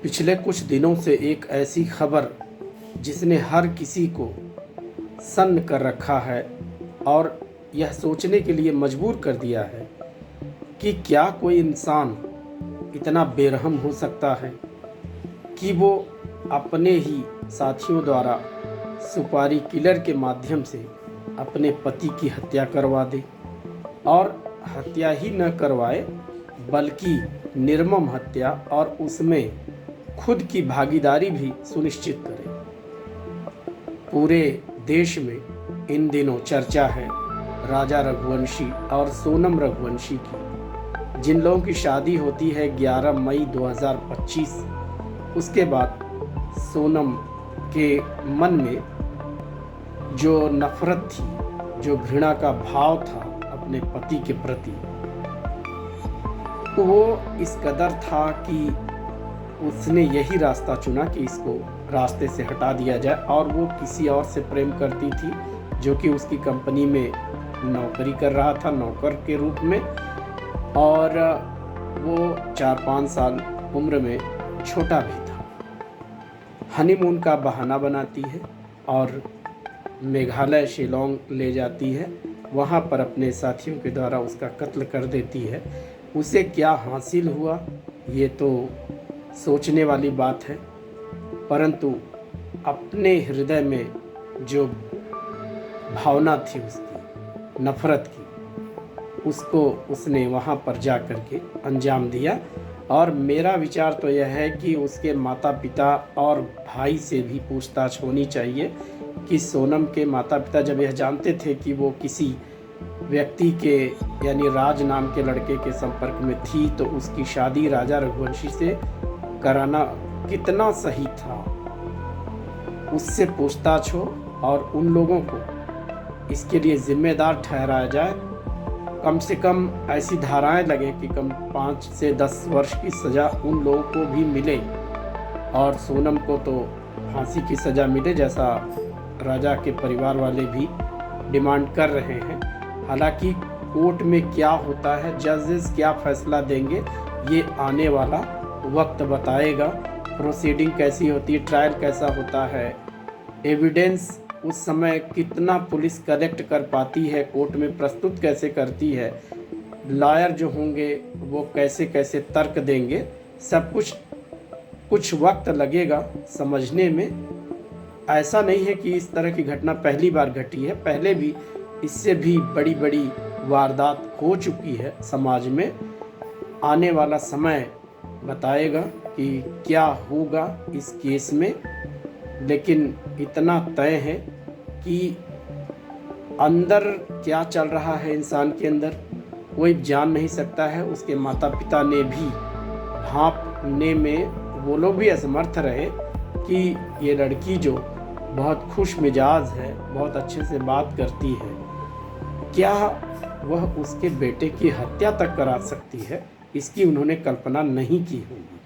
पिछले कुछ दिनों से एक ऐसी खबर जिसने हर किसी को सन्न कर रखा है और यह सोचने के लिए मजबूर कर दिया है कि क्या कोई इंसान इतना बेरहम हो सकता है कि वो अपने ही साथियों द्वारा सुपारी किलर के माध्यम से अपने पति की हत्या करवा दे, और हत्या ही न करवाए बल्कि निर्मम हत्या और उसमें खुद की भागीदारी भी सुनिश्चित करे। पूरे देश में इन दिनों चर्चा है राजा रघुवंशी और सोनम रघुवंशी की, जिन लोगों की शादी होती है 11 मई 2025। उसके बाद सोनम के मन में जो नफरत थी, जो घृणा का भाव था अपने पति के प्रति, वो इस कदर था कि उसने यही रास्ता चुना कि इसको रास्ते से हटा दिया जाए। और वो किसी और से प्रेम करती थी जो कि उसकी कंपनी में नौकरी कर रहा था, नौकर के रूप में, और वो 4-5 साल उम्र में छोटा भी था। हनीमून का बहाना बनाती है और मेघालय शिलोंग ले जाती है, वहाँ पर अपने साथियों के द्वारा उसका कत्ल कर देती है। उसे क्या हासिल हुआ ये तो सोचने वाली बात है, परंतु अपने हृदय में जो भावना थी उसकी नफरत की, उसको उसने वहाँ पर जा कर के अंजाम दिया। और मेरा विचार तो यह है कि उसके माता पिता और भाई से भी पूछताछ होनी चाहिए कि सोनम के माता पिता जब यह जानते थे कि वो किसी व्यक्ति के यानी राज नाम के लड़के के संपर्क में थी, तो उसकी शादी राजा रघुवंशी से कराना कितना सही था। उससे पूछताछ हो और उन लोगों को इसके लिए जिम्मेदार ठहराया जाए। कम से कम ऐसी धाराएं लगें कि कम 5 से 10 वर्ष की सज़ा उन लोगों को भी मिले और सोनम को तो फांसी की सज़ा मिले, जैसा राजा के परिवार वाले भी डिमांड कर रहे हैं। हालांकि कोर्ट में क्या होता है, जजेस क्या फैसला देंगे, ये आने वाला वक्त बताएगा। प्रोसीडिंग कैसी होती है, ट्रायल कैसा होता है, एविडेंस उस समय कितना पुलिस कलेक्ट कर पाती है, कोर्ट में प्रस्तुत कैसे करती है, लॉयर जो होंगे वो कैसे कैसे तर्क देंगे, सब कुछ वक्त लगेगा समझने में। ऐसा नहीं है कि इस तरह की घटना पहली बार घटी है, पहले भी इससे भी बड़ी बड़ी वारदात हो चुकी है समाज में। आने वाला समय बताएगा कि क्या होगा इस केस में, लेकिन इतना तय है कि अंदर क्या चल रहा है इंसान के अंदर कोई जान नहीं सकता है। उसके माता पिता ने भी भांपने में वो लोग भी असमर्थ रहे कि ये लड़की जो बहुत खुश मिजाज है, बहुत अच्छे से बात करती है, क्या वह उसके बेटे की हत्या तक करा सकती है, इसकी उन्होंने कल्पना नहीं की होगी।